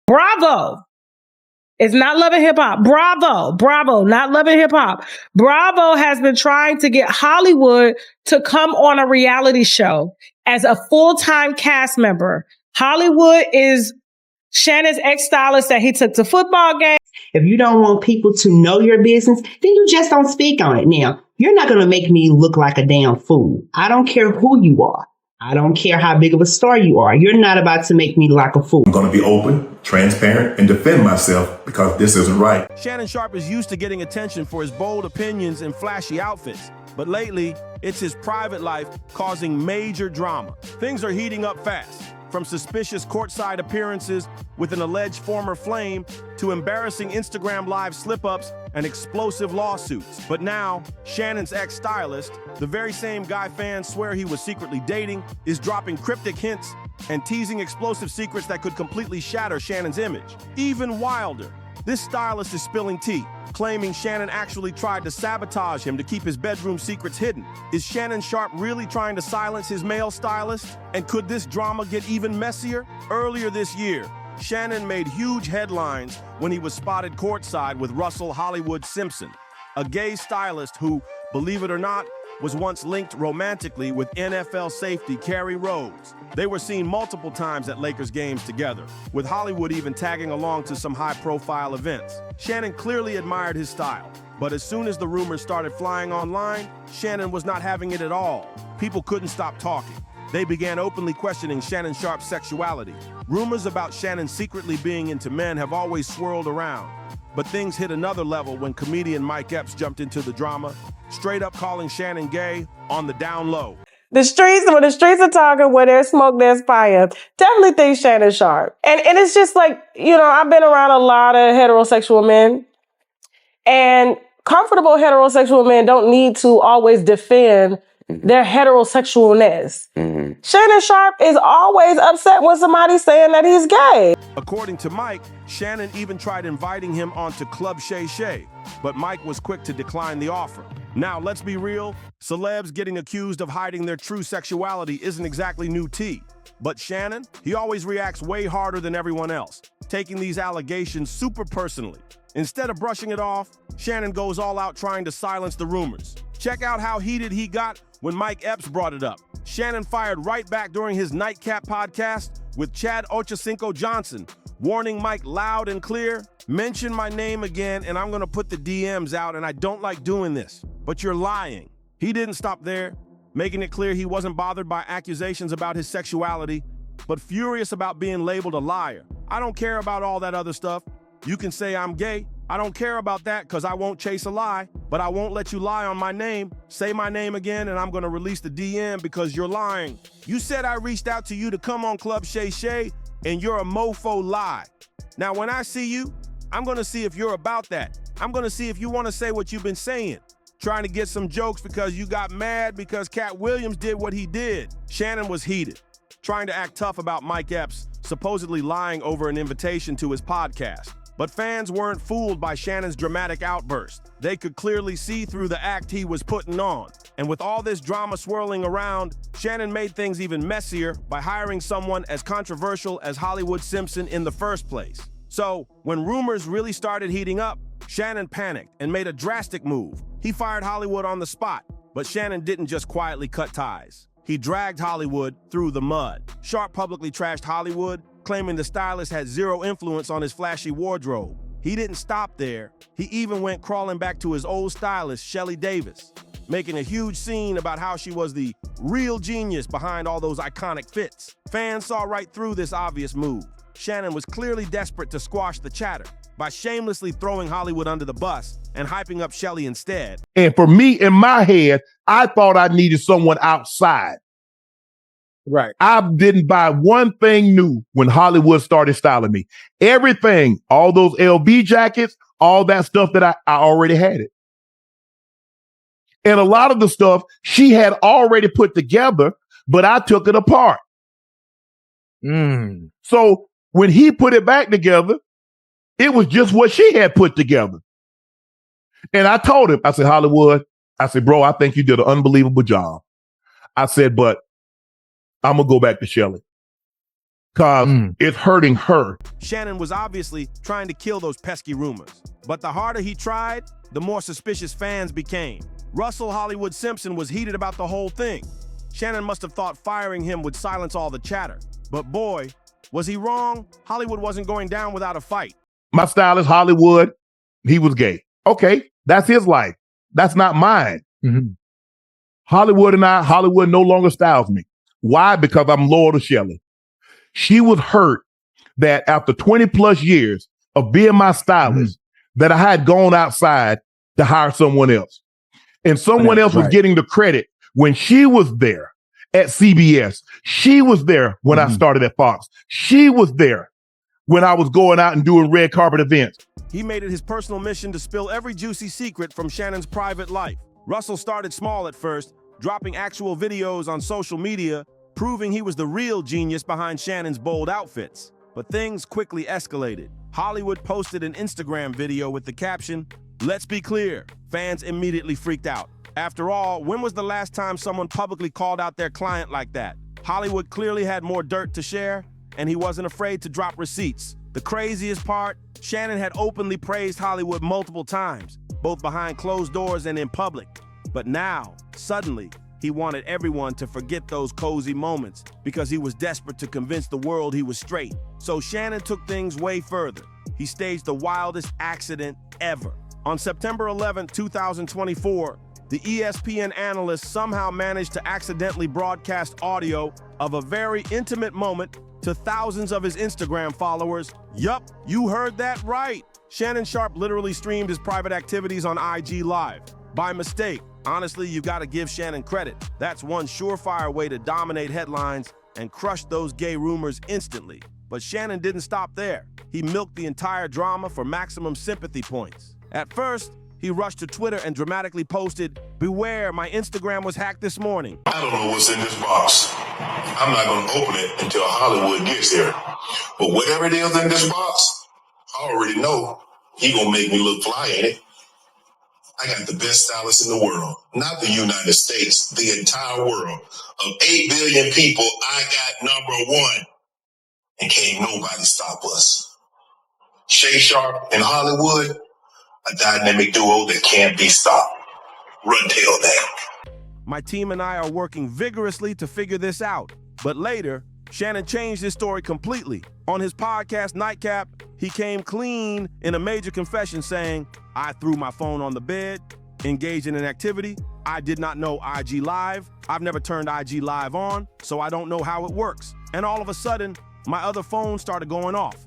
Bravo. It's not Love and Hip Hop. Bravo, not Love and Hip Hop. Bravo has been trying to get Hollywood to come on a reality show as a full-time cast member. Hollywood is Shannon's ex-stylist that he took to football games. If you don't want people to know your business, then you just don't speak on it. Now, you're not going to make me look like a damn fool. I don't care who you are. I don't care how big of a star you are. You're not about to make me like a fool. I'm going to be open, transparent, and defend myself because this isn't right. Shannon Sharpe is used to getting attention for his bold opinions and flashy outfits. But lately, it's his private life causing major drama. Things are heating up fast. From suspicious courtside appearances with an alleged former flame to embarrassing Instagram Live slip-ups and explosive lawsuits. But now, Shannon's ex-stylist, the very same guy fans swear he was secretly dating, is dropping cryptic hints and teasing explosive secrets that could completely shatter Shannon's image. Even wilder, this stylist is spilling tea, claiming Shannon actually tried to sabotage him to keep his bedroom secrets hidden. Is Shannon Sharpe really trying to silence his male stylist? And could this drama get even messier? Earlier this year, Shannon made huge headlines when he was spotted courtside with Russell Hollywood Simpson, a gay stylist who, believe it or not, was once linked romantically with NFL safety Kerry Rhodes. They were seen multiple times at Lakers games together, with Hollywood even tagging along to some high-profile events. Shannon clearly admired his style, but as soon as the rumors started flying online, Shannon was not having it at all. People couldn't stop talking. They began openly questioning Shannon Sharpe's sexuality. Rumors about Shannon secretly being into men have always swirled around. But things hit another level when comedian Mike Epps jumped into the drama, straight up calling Shannon gay on the down low. When the streets are talking, where there's smoke, there's fire. Definitely think Shannon Sharpe. And it's just like, I've been around a lot of heterosexual men. And comfortable heterosexual men don't need to always defend their heterosexualness. Shannon Sharpe is always upset when somebody's saying that he's gay. According to Mike, Shannon even tried inviting him onto Club Shay Shay, but Mike was quick to decline the offer. Now, let's be real, celebs getting accused of hiding their true sexuality isn't exactly new tea. But Shannon, he always reacts way harder than everyone else, taking these allegations super personally. Instead of brushing it off, Shannon goes all out trying to silence the rumors. Check out how heated he got when Mike Epps brought it up. Shannon fired right back during his Nightcap podcast with Chad Ochocinco Johnson, warning Mike loud and clear, mention my name again and I'm gonna put the DMs out and I don't like doing this, but you're lying. He didn't stop there, making it clear he wasn't bothered by accusations about his sexuality, but furious about being labeled a liar. I don't care about all that other stuff. You can say I'm gay. I don't care about that because I won't chase a lie, but I won't let you lie on my name. Say my name again and I'm going to release the DM because you're lying. You said I reached out to you to come on Club Shay Shay and you're a mofo lie. Now, when I see you, I'm going to see if you're about that. I'm going to see if you want to say what you've been saying. Trying to get some jokes because you got mad because Cat Williams did what he did. Shannon was heated, trying to act tough about Mike Epps supposedly lying over an invitation to his podcast. But fans weren't fooled by Shannon's dramatic outburst. They could clearly see through the act he was putting on. And with all this drama swirling around, Shannon made things even messier by hiring someone as controversial as Hollywood Simpson in the first place. So, when rumors really started heating up, Shannon panicked and made a drastic move. He fired Hollywood on the spot, but Shannon didn't just quietly cut ties. He dragged Hollywood through the mud. Sharpe publicly trashed Hollywood, claiming the stylist had zero influence on his flashy wardrobe. He didn't stop there. He even went crawling back to his old stylist, Shelly Davis, making a huge scene about how she was the real genius behind all those iconic fits. Fans saw right through this obvious move. Shannon was clearly desperate to squash the chatter by shamelessly throwing Hollywood under the bus and hyping up Shelly instead. And for me, in my head, I thought I needed someone outside. Right. I didn't buy one thing new when Hollywood started styling me. Everything, all those LB jackets, all that stuff that I already had it. And a lot of the stuff she had already put together, but I took it apart. So when he put it back together, it was just what she had put together. And I told him, I said, Hollywood, I said, bro, I think you did an unbelievable job. I said, but I'm going to go back to Shelly. because it's hurting her. Shannon was obviously trying to kill those pesky rumors. But the harder he tried, the more suspicious fans became. Russell Hollywood Simpson was heated about the whole thing. Shannon must have thought firing him would silence all the chatter. But boy, was he wrong? Hollywood wasn't going down without a fight. My stylist, Hollywood, he was gay. Okay, that's his life. That's not mine. Hollywood no longer styles me. Why? Because I'm loyal to Shelley. She was hurt that after 20 plus years of being my stylist, that I had gone outside to hire someone else. And someone else was getting the credit when she was there at CBS. She was there when I started at Fox. She was there when I was going out and doing red carpet events. He made it his personal mission to spill every juicy secret from Shannon's private life. Russell started small at first, dropping actual videos on social media, proving he was the real genius behind Shannon's bold outfits. But things quickly escalated. Hollywood posted an Instagram video with the caption, "Let's be clear." Fans immediately freaked out. After all, when was the last time someone publicly called out their client like that? Hollywood clearly had more dirt to share, and he wasn't afraid to drop receipts. The craziest part, Shannon had openly praised Hollywood multiple times, both behind closed doors and in public. But now, suddenly, he wanted everyone to forget those cozy moments because he was desperate to convince the world he was straight. So Shannon took things way further. He staged the wildest accident ever. On September 11, 2024, the ESPN analyst somehow managed to accidentally broadcast audio of a very intimate moment to thousands of his Instagram followers. Yup, you heard that right. Shannon Sharpe literally streamed his private activities on IG Live. By mistake. Honestly, you've got to give Shannon credit. That's one surefire way to dominate headlines and crush those gay rumors instantly. But Shannon didn't stop there. He milked the entire drama for maximum sympathy points. At first, he rushed to Twitter and dramatically posted, "Beware, my Instagram was hacked this morning." I don't know what's in this box. I'm not going to open it until Hollywood gets here. But whatever it is in this box, I already know he going to make me look fly in it. I got the best stylist in the world. Not the United States, the entire world. Of 8 billion people, I got number one. And can't nobody stop us. Shay Sharpe and Hollywood, a dynamic duo that can't be stopped. Run tell that. My team and I are working vigorously to figure this out. But later, Shannon changed his story completely. On his podcast, Nightcap, he came clean in a major confession saying, "I threw my phone on the bed, engaged in an activity. I did not know IG Live. I've never turned IG Live on, so I don't know how it works." And all of a sudden, my other phone started going off,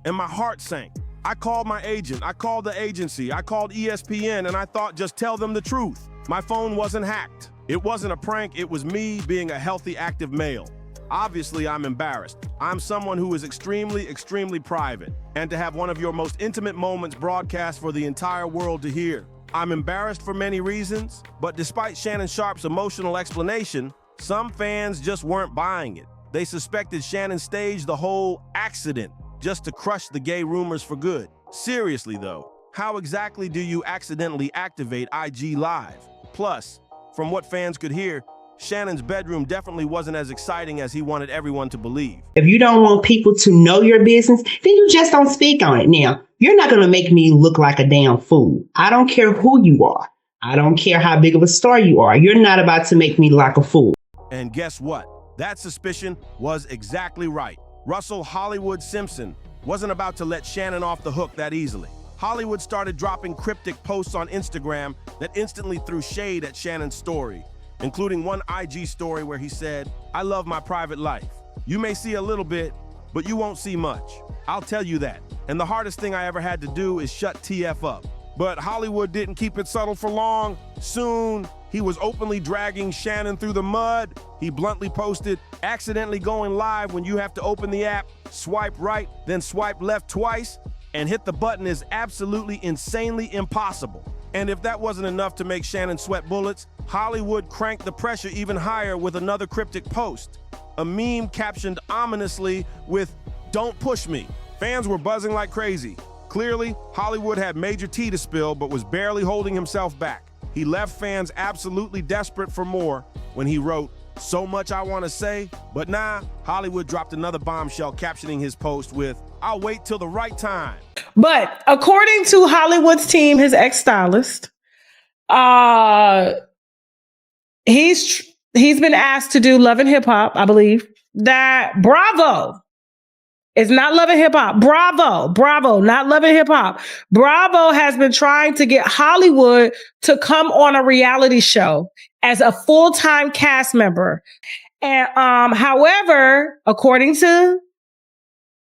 and my heart sank. I called my agent, I called the agency, I called ESPN, and I thought, just tell them the truth. My phone wasn't hacked. It wasn't a prank, it was me being a healthy, active male. Obviously, I'm embarrassed. I'm someone who is extremely, extremely private. And to have one of your most intimate moments broadcast for the entire world to hear. I'm embarrassed for many reasons, but despite Shannon Sharpe's emotional explanation, some fans just weren't buying it. They suspected Shannon staged the whole accident just to crush the gay rumors for good. Seriously though, how exactly do you accidentally activate IG Live? Plus, from what fans could hear, Shannon's bedroom definitely wasn't as exciting as he wanted everyone to believe. If you don't want people to know your business, then you just don't speak on it. Now, you're not going to make me look like a damn fool. I don't care who you are. I don't care how big of a star you are. You're not about to make me look like a fool. And guess what? That suspicion was exactly right. Russell Hollywood Simpson wasn't about to let Shannon off the hook that easily. Hollywood started dropping cryptic posts on Instagram that instantly threw shade at Shannon's story, including one IG story where he said, "I love my private life. You may see a little bit, but you won't see much. I'll tell you that. And the hardest thing I ever had to do is shut TF up." But Hollywood didn't keep it subtle for long. Soon, he was openly dragging Shannon through the mud. He bluntly posted, "Accidentally going live when you have to open the app, swipe right, then swipe left twice, and hit the button is absolutely insanely impossible." And if that wasn't enough to make Shannon sweat bullets, Hollywood cranked the pressure even higher with another cryptic post. A meme captioned ominously with, "Don't push me." Fans were buzzing like crazy. Clearly, Hollywood had major tea to spill, but was barely holding himself back. He left fans absolutely desperate for more when he wrote, So much I want to say, but nah, Hollywood dropped another bombshell captioning his post with, "I'll wait till the right time." But according to Hollywood's team, his ex-stylist, he's been asked to do Love and Hip Hop, I believe. That Bravo is not Love and Hip Hop. Bravo, not Love and Hip Hop. Bravo has been trying to get Hollywood to come on a reality show as a full-time cast member. And however, according to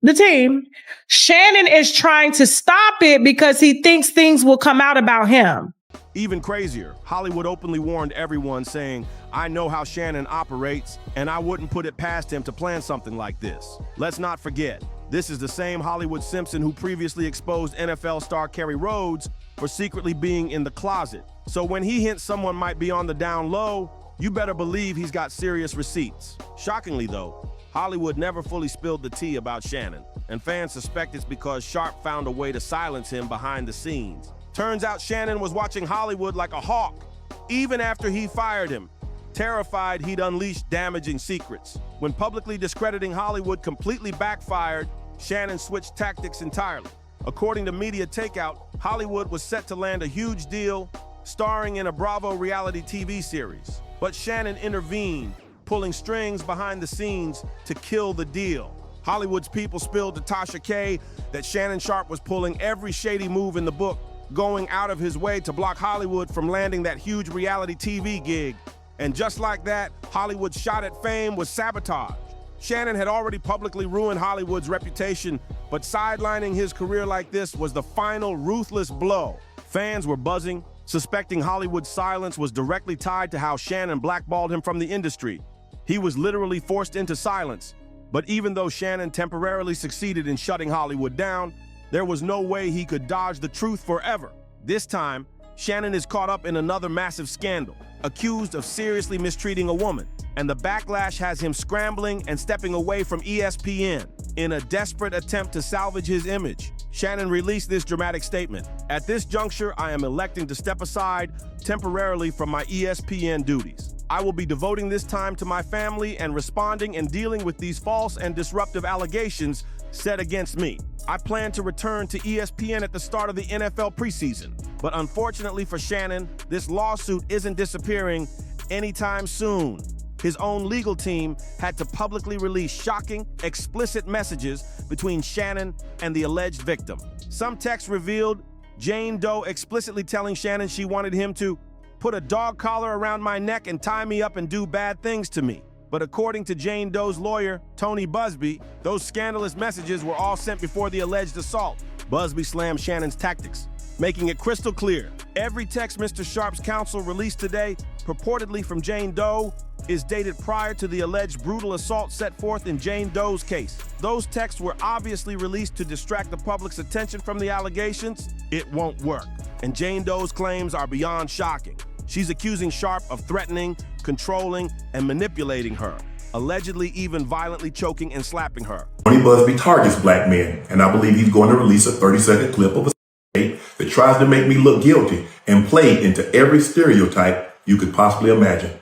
the team, Shannon is trying to stop it because he thinks things will come out about him. Even crazier, Hollywood openly warned everyone, saying, "I know how Shannon operates, and I wouldn't put it past him to plan something like this." Let's not forget, this is the same Hollywood Simpson who previously exposed NFL star Kerry Rhodes for secretly being in the closet. So when he hints someone might be on the down low, you better believe he's got serious receipts. Shockingly though, Hollywood never fully spilled the tea about Shannon, and fans suspect it's because Sharpe found a way to silence him behind the scenes. Turns out Shannon was watching Hollywood like a hawk, even after he fired him, terrified he'd unleashed damaging secrets. When publicly discrediting Hollywood completely backfired, Shannon switched tactics entirely. According to Media Takeout, Hollywood was set to land a huge deal, starring in a Bravo reality TV series. But Shannon intervened, pulling strings behind the scenes to kill the deal. Hollywood's people spilled to Tasha K that Shannon Sharpe was pulling every shady move in the book, going out of his way to block Hollywood from landing that huge reality TV gig. And just like that, Hollywood's shot at fame was sabotaged. Shannon had already publicly ruined Hollywood's reputation, but sidelining his career like this was the final ruthless blow. Fans were buzzing, suspecting Hollywood's silence was directly tied to how Shannon blackballed him from the industry. He was literally forced into silence. But even though Shannon temporarily succeeded in shutting Hollywood down, there was no way he could dodge the truth forever. This time, Shannon is caught up in another massive scandal, accused of seriously mistreating a woman, and the backlash has him scrambling and stepping away from ESPN in a desperate attempt to salvage his image. Shannon released this dramatic statement: "At this juncture, I am electing to step aside temporarily from my ESPN duties. I will be devoting this time to my family and responding and dealing with these false and disruptive allegations set against me. I plan to return to ESPN at the start of the NFL preseason." But unfortunately for Shannon, this lawsuit isn't disappearing anytime soon. His own legal team had to publicly release shocking, explicit messages between Shannon and the alleged victim. Some texts revealed Jane Doe explicitly telling Shannon she wanted him to put a dog collar around my neck and tie me up and do bad things to me. But according to Jane Doe's lawyer, Tony Busby, those scandalous messages were all sent before the alleged assault. Busby slammed Shannon's tactics, making it crystal clear. Every text Mr. Sharpe's counsel released today, purportedly from Jane Doe, is dated prior to the alleged brutal assault set forth in Jane Doe's case. Those texts were obviously released to distract the public's attention from the allegations. It won't work. And Jane Doe's claims are beyond shocking. She's accusing Sharpe of threatening, controlling, and manipulating her, allegedly even violently choking and slapping her. Tony Busby targets black men, and I believe he's going to release a 30-second clip of a that tries to make me look guilty and play into every stereotype you could possibly imagine.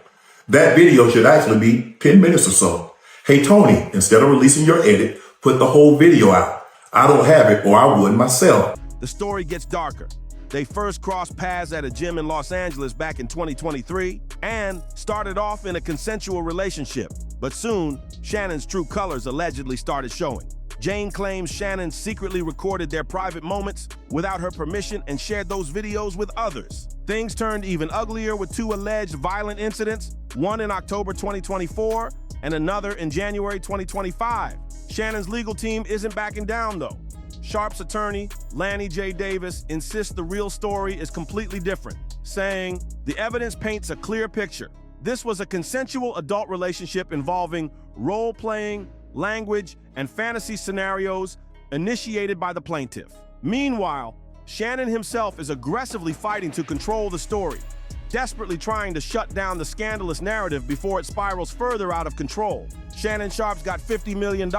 That video should actually be 10 minutes or so. Hey, Tony, instead of releasing your edit, put the whole video out. I don't have it, or I would myself. The story gets darker. They first crossed paths at a gym in Los Angeles back in 2023 and started off in a consensual relationship. But soon, Shannon's true colors allegedly started showing. Jane claims Shannon secretly recorded their private moments without her permission and shared those videos with others. Things turned even uglier with two alleged violent incidents, one in October 2024 and another in January 2025. Shannon's legal team isn't backing down though. Sharpe's attorney, Lanny J. Davis, insists the real story is completely different, saying, "The evidence paints a clear picture. This was a consensual adult relationship involving role-playing, language, and fantasy scenarios initiated by the plaintiff." Meanwhile, Shannon himself is aggressively fighting to control the story, desperately trying to shut down the scandalous narrative before it spirals further out of control. Shannon Sharpe's got $50 million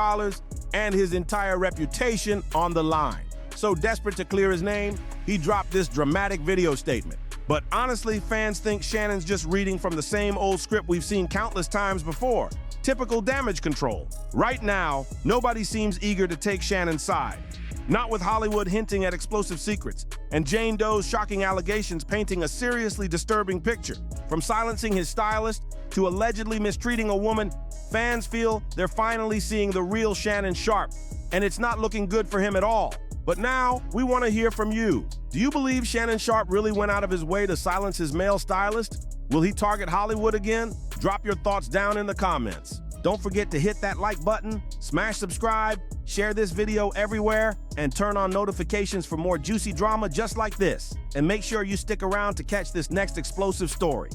and his entire reputation on the line. So desperate to clear his name, he dropped this dramatic video statement. But honestly, fans think Shannon's just reading from the same old script we've seen countless times before. Typical damage control. Right now, nobody seems eager to take Shannon's side. Not with Hollywood hinting at explosive secrets, and Jane Doe's shocking allegations painting a seriously disturbing picture. From silencing his stylist to allegedly mistreating a woman, fans feel they're finally seeing the real Shannon Sharpe, and it's not looking good for him at all. But now, we want to hear from you. Do you believe Shannon Sharpe really went out of his way to silence his male stylist? Will he target Hollywood again? Drop your thoughts down in the comments. Don't forget to hit that like button, smash subscribe, share this video everywhere, and turn on notifications for more juicy drama just like this. And make sure you stick around to catch this next explosive story.